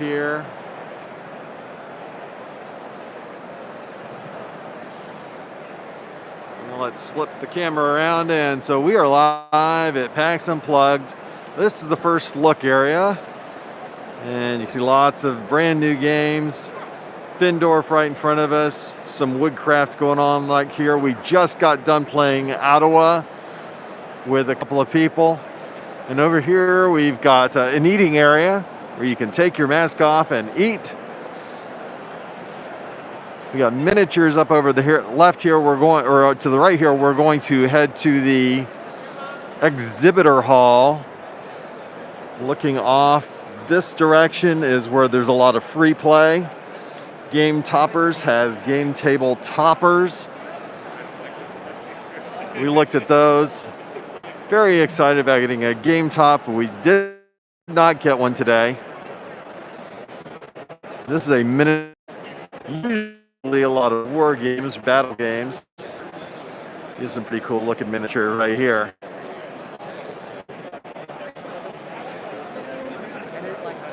here. Let's flip the camera around, and so we are live at PAX Unplugged. This is the first look area, and you can see lots of brand new games. Findorf right in front of us, some woodcraft going on like here. We just got done playing Ottawa with a couple of people. And over here we've got an eating area where you can take your mask off and eat. We got miniatures up over the left here. We're going, or to the right here, we're going to head to the exhibitor hall. Looking off this direction is where there's a lot of free play. Game Toppers has game table toppers. We looked at those. Very excited about getting a game top. We did not get one today. This is a minute. A lot of war games, battle games. Here's some pretty cool looking miniature right here.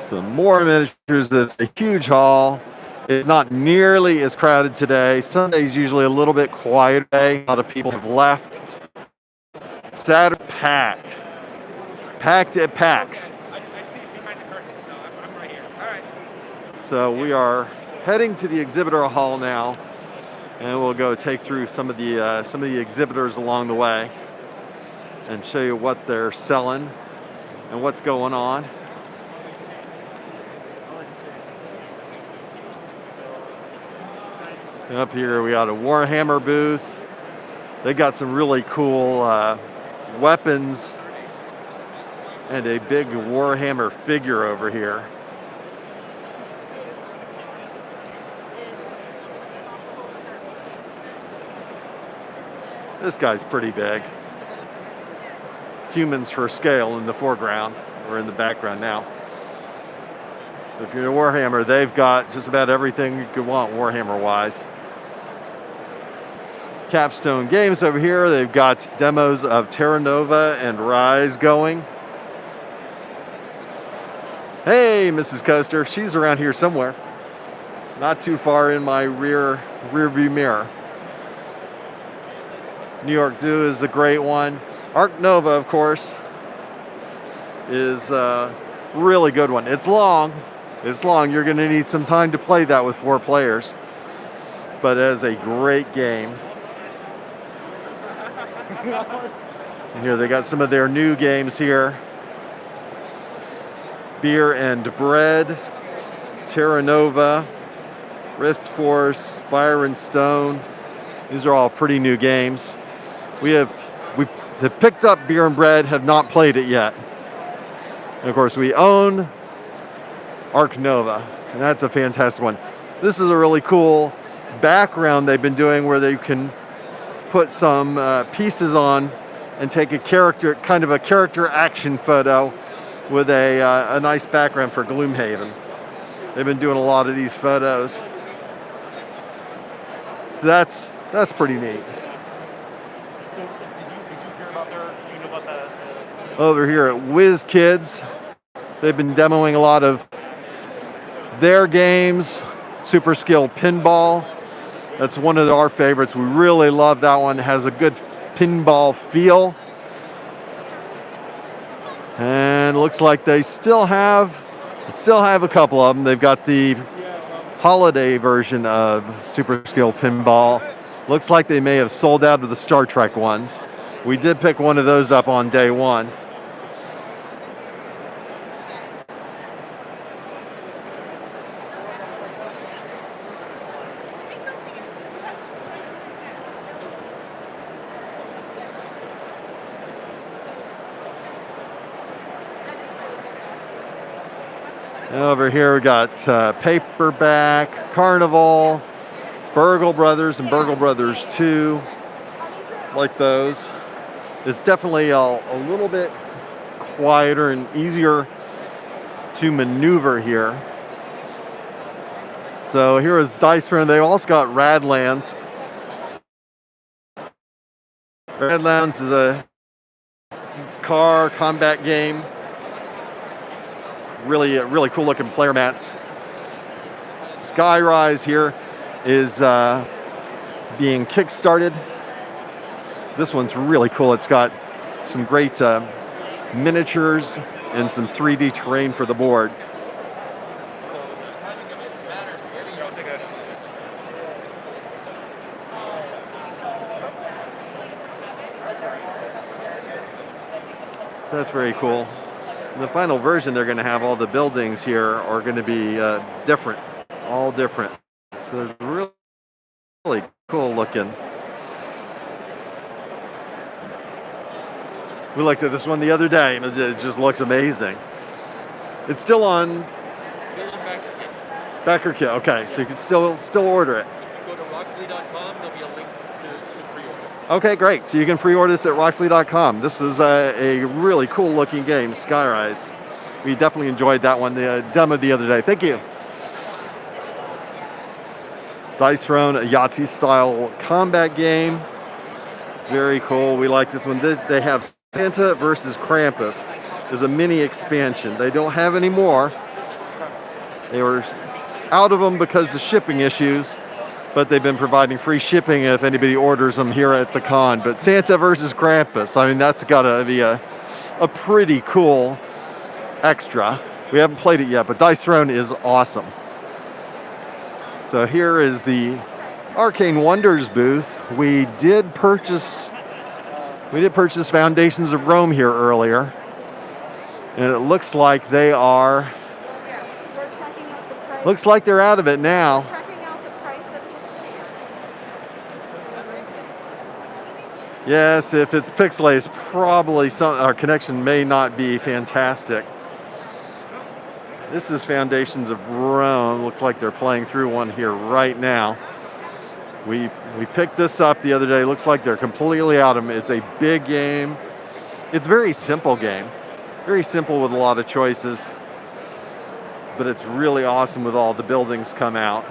Some more miniatures. It's a huge hall. It's not nearly as crowded today. Sunday's usually a little bit quieter. A lot of people have left. Saturday packed. Packed at PAX. I see behind the curtain, so I'm right here. All right. So we are heading to the exhibitor hall now, and we'll go take through some of the exhibitors along the way and show you what they're selling and what's going on. Up here we got a Warhammer booth. They got some really cool weapons and a big Warhammer figure over here. This guy's pretty big. Humans for scale in the foreground, or in the background now. If you're a Warhammer, they've got just about everything you could want Warhammer-wise. Capstone Games over here, they've got demos of Terra Nova and Rise going. Hey, Mrs. Coaster, she's around here somewhere. Not too far in my rear view mirror. New York Zoo is a great one. Ark Nova, of course, is a really good one. It's long. It's long. You're going to need some time to play that with 4 players. But it is a great game. And here they got some of their new games here. Beer and Bread, Terra Nova, Rift Force, Fire and Stone. These are all pretty new games. We have picked up Beer and Bread, have not played it yet. And of course, we own Ark Nova, and that's a fantastic one. This is a really cool background they've been doing where they can put some pieces on and take a character, kind of a character action photo with a nice background for Gloomhaven. They've been doing a lot of these photos. So that's pretty neat. Over here at WizKids, they've been demoing a lot of their games. Super Skill Pinball, that's one of our favorites. We really love that one. It has a good pinball feel. And it looks like they still have a couple of them. They've got the holiday version of Super Skill Pinball. Looks like they may have sold out of the Star Trek ones. We did pick one of those up on day one. Over here we got Paperback, Carnival, Burgle Brothers, and Burgle Brothers 2. Like those. It's definitely a little bit quieter and easier to maneuver here. So here is Dice Throne. They've also got Radlands. Radlands is a car combat game. really cool looking player mats. Skyrise here is being kick-started. This one's really cool. It's got some great miniatures and some 3D terrain for the board. So that's very cool. In the final version, they're going to have all the buildings here are going to be different, all different. So it's really cool looking. We looked at this one the other day, and it just looks amazing. It's still on Backer Kit. Okay, so you can still order it. Go to roxley.com. There'll be a link to pre-order. Okay, great. So you can pre-order this at roxley.com. This is a really cool looking game, Skyrise. We definitely enjoyed that one, the demo the other day. Thank you. Dice Throne, a Yahtzee style combat game. Very cool. We like this one. They have Santa versus Krampus. There's a mini expansion. They don't have any more. They were out of them because of shipping issues, but they've been providing free shipping if anybody orders them here at the con. But Santa versus Krampus, I mean, that's got to be a pretty cool extra. We haven't played it yet, but Dice Throne is awesome. So here is the Arcane Wonders booth. We did purchase Foundations of Rome here earlier, and it looks like they're out of it now. Yes, if it's pixelated, probably our connection may not be fantastic. This is Foundations of Rome. Looks like they're playing through one here right now. We picked this up the other day. Looks like they're completely out of them. It's a big game. It's a very simple game. Very simple with a lot of choices. But it's really awesome with all the buildings come out.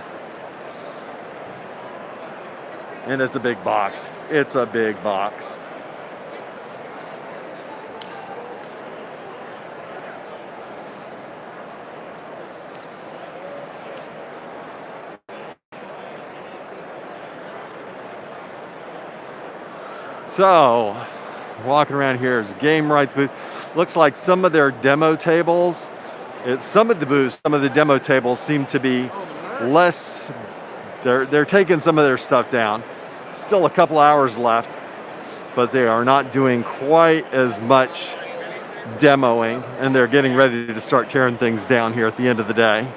And it's a big box. It's a big box. So, walking around here is Game Rights booth. Looks like some of their demo tables, some of the demo tables seem to be less, they're taking some of their stuff down. Still a couple hours left, but they are not doing quite as much demoing, and they're getting ready to start tearing things down here at the end of the day.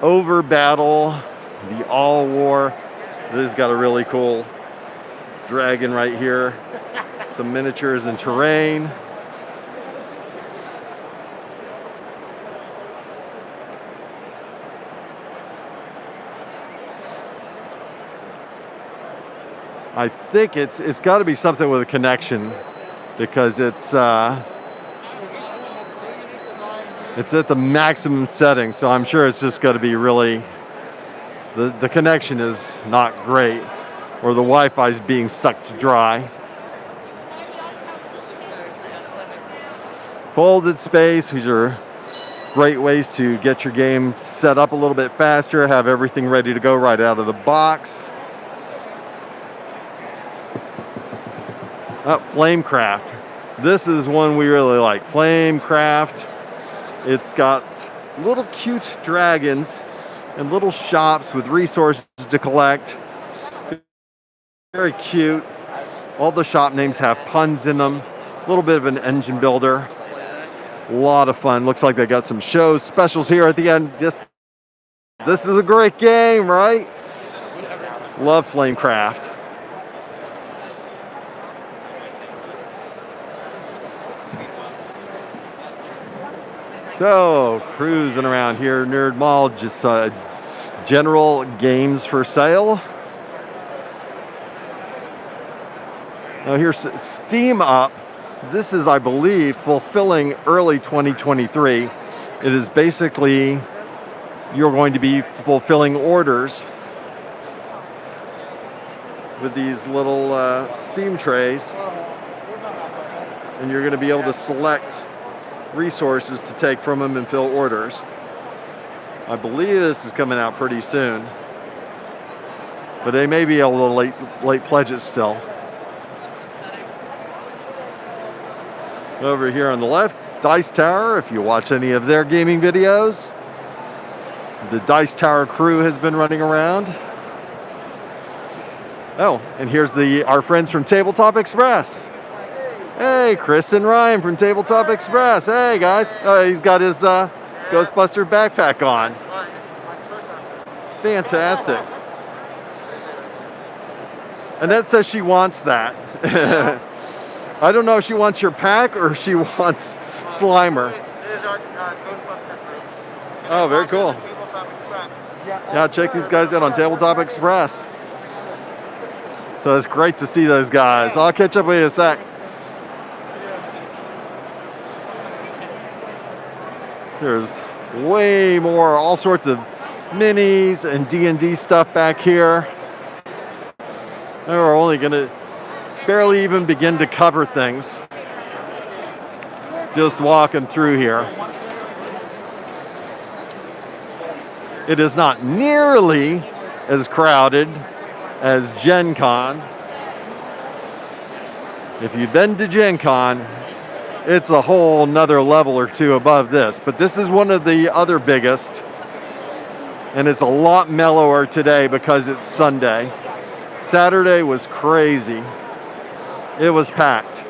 Over Battle, the All War. This has got a really cool dragon right here. Some miniatures and terrain. I think it's got to be something with a connection, because it's at the maximum setting, so I'm sure it's just got to be really, the connection is not great, or the Wi-Fi is being sucked dry. Folded space, these are great ways to get your game set up a little bit faster, have everything ready to go right out of the box. Flamecraft. This is one we really like. Flamecraft. It's got little cute dragons and little shops with resources to collect. Very cute. All the shop names have puns in them. A little bit of an engine builder. A lot of fun. Looks like they got some shows, specials here at the end. This is a great game, right? Love Flamecraft. So, cruising around here, Nerd Mall, just general games for sale. Now here's Steam Up. This is, I believe, fulfilling early 2023. It is basically, you're going to be fulfilling orders with these little Steam trays. And you're going to be able to select resources to take from them and fill orders. I believe this is coming out pretty soon, but they may be able to late pledge it still. Over here on the left, Dice Tower. If you watch any of their gaming videos, the Dice Tower crew has been running around. Oh, and here's our friends from Tabletop Express. Hey, Chris and Ryan from Tabletop Express. Hey, guys. He's got his Ghostbuster backpack on. Fantastic. Annette says she wants that. I don't know if she wants your pack or if she wants Slimer. It is our Ghostbuster group. Oh, very cool. Tabletop Express. Yeah, check these guys out on Tabletop Express. So it's great to see those guys. I'll catch up with you in a sec. There's way more, all sorts of minis and D&D stuff back here. And we're only going to barely even begin to cover things. Just walking through here. It is not nearly as crowded as Gen Con. If you've been to Gen Con, it's a whole nother level or two above this. But this is one of the other biggest. And it's a lot mellower today because it's Sunday. Saturday was crazy. It was packed.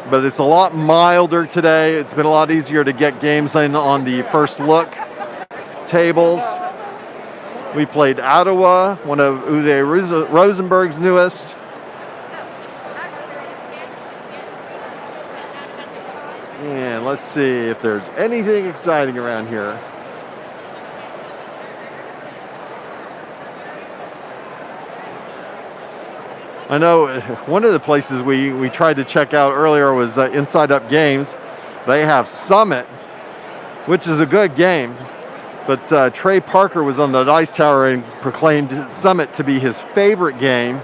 But it's a lot milder today. It's been a lot easier to get games in on the first look tables. We played Ottawa, one of Uwe Rosenberg's newest. And let's see if there's anything exciting around here. I know one of the places we tried to check out earlier was Inside Up Games. They have Summit, which is a good game. But Trey Parker was on the Dice Tower and proclaimed Summit to be his favorite game.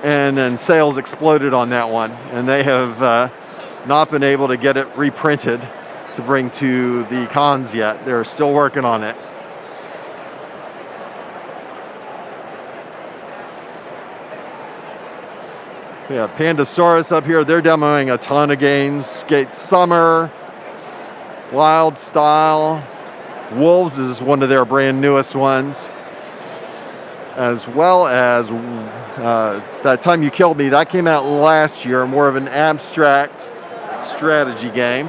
And then sales exploded on that one. And they have not been able to get it reprinted to bring to the cons yet. They're still working on it. We have Pandasaurus up here. They're demoing a ton of games. Skate Summer, Wild Style. Wolves is one of their brand newest ones. As well as That Time You Killed Me. That came out last year. More of an abstract strategy game.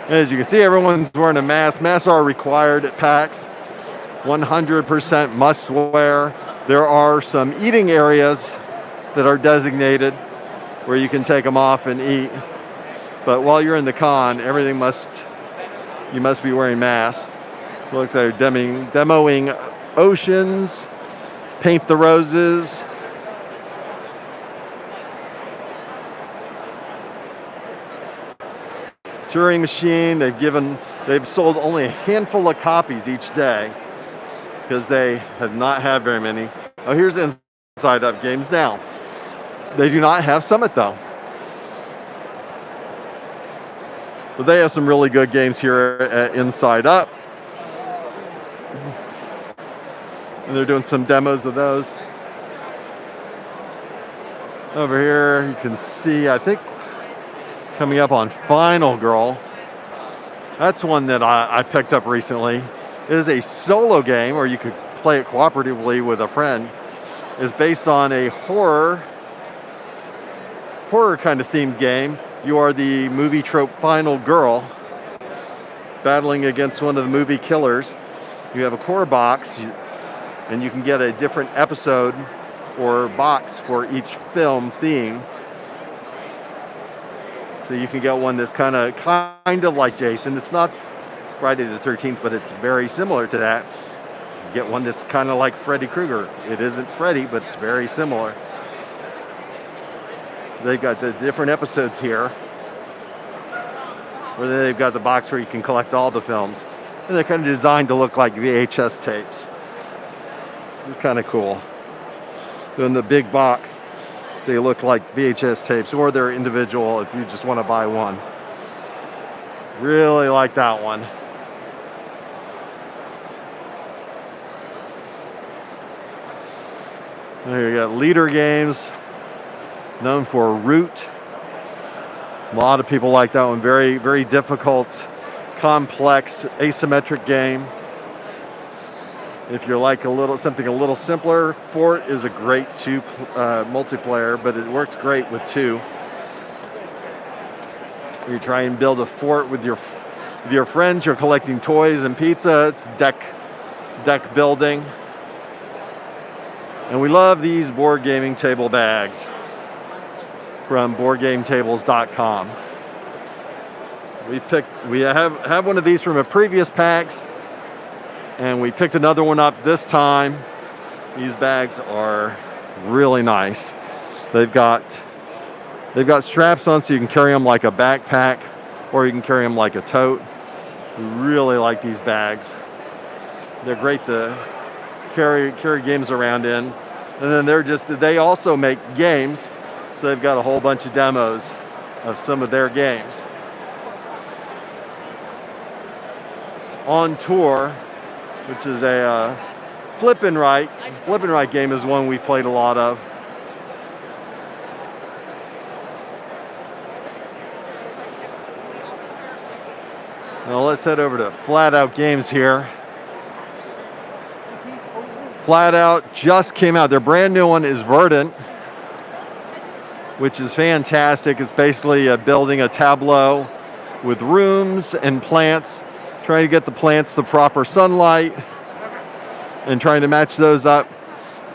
As you can see, everyone's wearing a mask. Masks are required at PAX. 100% must wear. There are some eating areas that are designated where you can take them off and eat. But while you're in the con, you must be wearing masks. So it looks like they're demoing Oceans, Paint the Roses. Turing Machine, they've sold only a handful of copies each day, because they have not had very many. Oh, here's Inside Up Games now. They do not have Summit though. But they have some really good games here at Inside Up. And they're doing some demos of those. Over here you can see, I think, coming up on Final Girl. That's one that I picked up recently. It is a solo game, or you could play it cooperatively with a friend. It's based on a horror kind of themed game. You are the movie trope final girl battling against one of the movie killers. You have a core box, and you can get a different episode or box for each film theme. So you can get one that's kind of like Jason. It's not Friday the 13th, but it's very similar to that. You get one that's kind of like Freddy Krueger. It isn't Freddy, but it's very similar. They've got the different episodes here, where they've got the box where you can collect all the films. And they're kind of designed to look like VHS tapes. This is kind of cool. in the big box, they look like VHS tapes, or they're individual if you just want to buy one. Really like that one. There you got Leader Games, known for Root. A lot of people like that one. Very, very difficult, complex, asymmetric game. If you're like something a little simpler, Fort is a great multiplayer, but it works great with two. You try and build a fort with your friends. You're collecting toys and pizza. It's deck building. And we love these board gaming table bags from boardgametables.com. We have one of these from a previous PAX, and we picked another one up this time. These bags are really nice. They've got straps on so you can carry them like a backpack, or you can carry them like a tote. We really like these bags. They're great to carry games around in. And then they also make games, so they've got a whole bunch of demos of some of their games. On Tour, which is a flip and right game, is one we played a lot of. Now let's head over to Flat Out Games here. Flat Out just came out. Their brand new one is Verdant, which is fantastic. It's basically building a tableau with rooms and plants, trying to get the plants the proper sunlight and trying to match those up,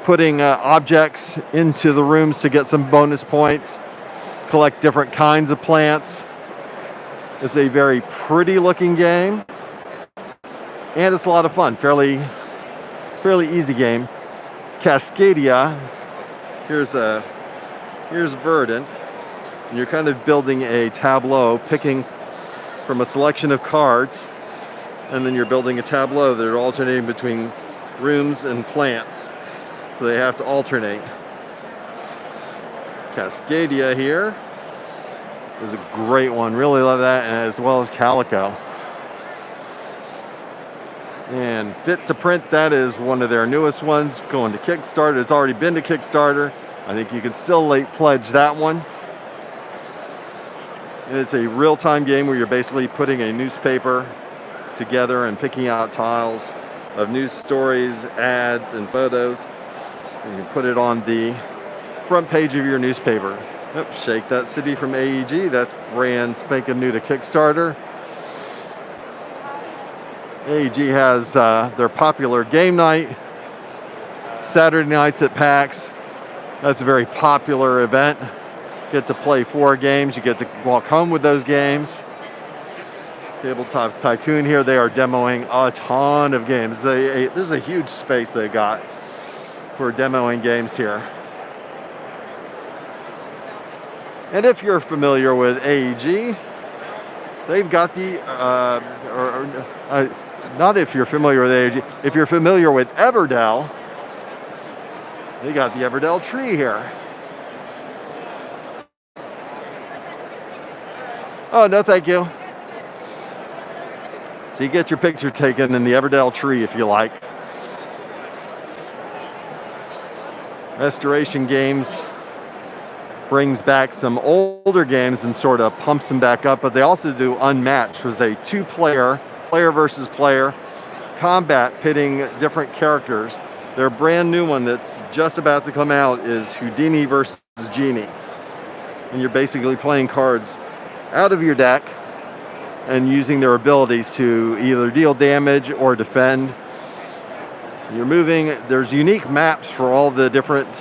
putting objects into the rooms to get some bonus points, collect different kinds of plants. It's a very pretty looking game, and it's a lot of fun. Fairly easy game. Cascadia, here's Verdant. You're kind of building a tableau, picking from a selection of cards, and then you're building a tableau that are alternating between rooms and plants. So they have to alternate. Cascadia here is a great one. Really love that, and as well as Calico. And Fit to Print, that is one of their newest ones, going to Kickstarter. It's already been to Kickstarter. I think you can still late pledge that one. And it's a real-time game where you're basically putting a newspaper together and picking out tiles of news stories, ads, and photos. And you put it on the front page of your newspaper. Yep, Shake That City from AEG. That's brand spanking new to Kickstarter. AEG has their popular game night Saturday nights at PAX. That's a very popular event. You get to play 4 games. You get to walk home with those games. Tabletop Tycoon here, they are demoing a ton of games. This is a huge space they've got for demoing games here. And if you're familiar with AEG, they've got not if you're familiar with AEG, if you're familiar with Everdell, they got the Everdell tree here. Oh, no, thank you. So you get your picture taken in the Everdell tree if you like. Restoration Games brings back some older games and sort of pumps them back up, but they also do Unmatched, which is a 2-player, player versus player, combat pitting different characters. Their brand new one that's just about to come out is Houdini versus Genie. And you're basically playing cards out of your deck and using their abilities to either deal damage or defend. You're moving. There's unique maps for all the different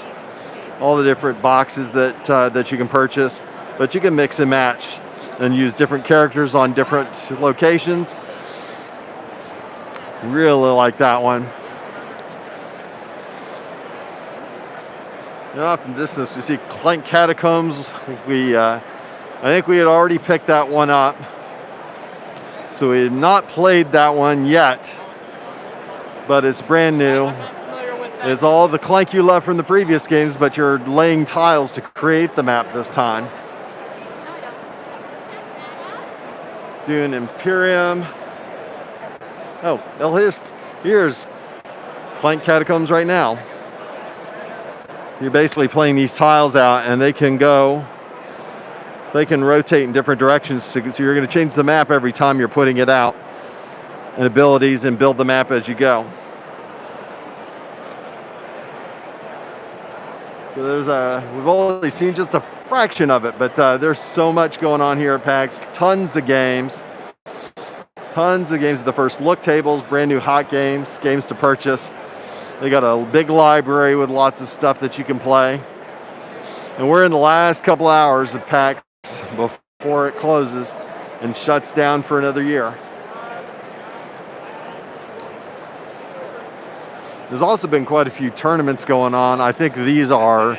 boxes that you can purchase, but you can mix and match and use different characters on different locations. Really like that one. Off in the distance, we see Clank Catacombs. I think we had already picked that one up, so we had not played that one yet, but it's brand new. It's all the clank you left from the previous games, but you're laying tiles to create the map this time. Doing Imperium. Oh, here's Clank Catacombs right now. You're basically playing these tiles out, and they can rotate in different directions, so you're going to change the map every time you're putting it out, and abilities, and build the map as you go. So we've only seen just a fraction of it, but there's so much going on here at PAX. Tons of games at the first look tables, brand new hot games to purchase. They got a big library with lots of stuff that you can play. And we're in the last couple hours of PAX before it closes and shuts down for another year. There's also been quite a few tournaments going on. I think these are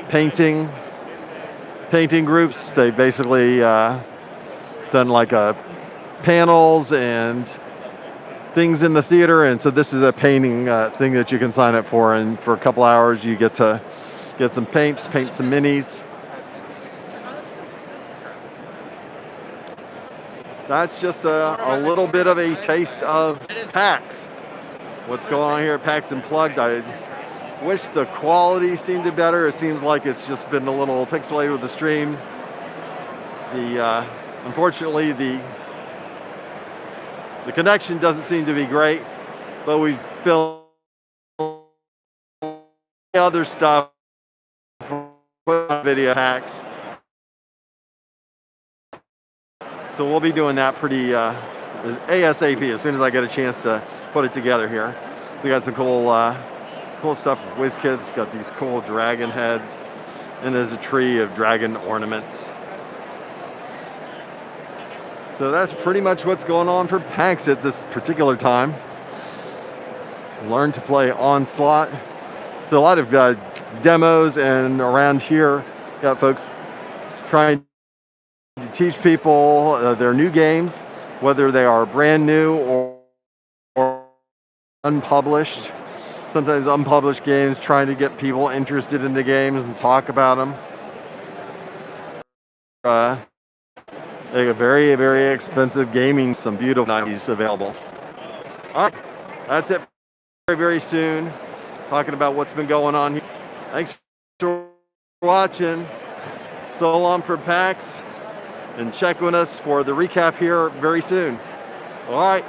painting groups. They basically done like panels and things in the theater, and so this is a painting thing that you can sign up for, and for a couple hours you get to get some paint some minis. So that's just a little bit of a taste of PAX. What's going on here at PAX Unplugged. I wish the quality seemed better. It seems like it's just been a little pixelated with the stream. Unfortunately, the connection doesn't seem to be great, but we filmed other stuff for video PAX. So we'll be doing that pretty ASAP as soon as I get a chance to put it together here. So we got some cool stuff with WizKids. Got these cool dragon heads, and there's a tree of dragon ornaments. So that's pretty much what's going on for PAX at this particular time. Learn to play Onslaught. So a lot of demos, and around here got folks trying to teach people their new games, whether they are brand new or unpublished. Sometimes unpublished games, trying to get people interested in the games and talk about them. They got very, very expensive gaming, some beautiful 90s available. All right, that's it. Very, very soon, talking about what's been going on here. Thanks for watching. So long for PAX, and check on us for the recap here very soon. All right.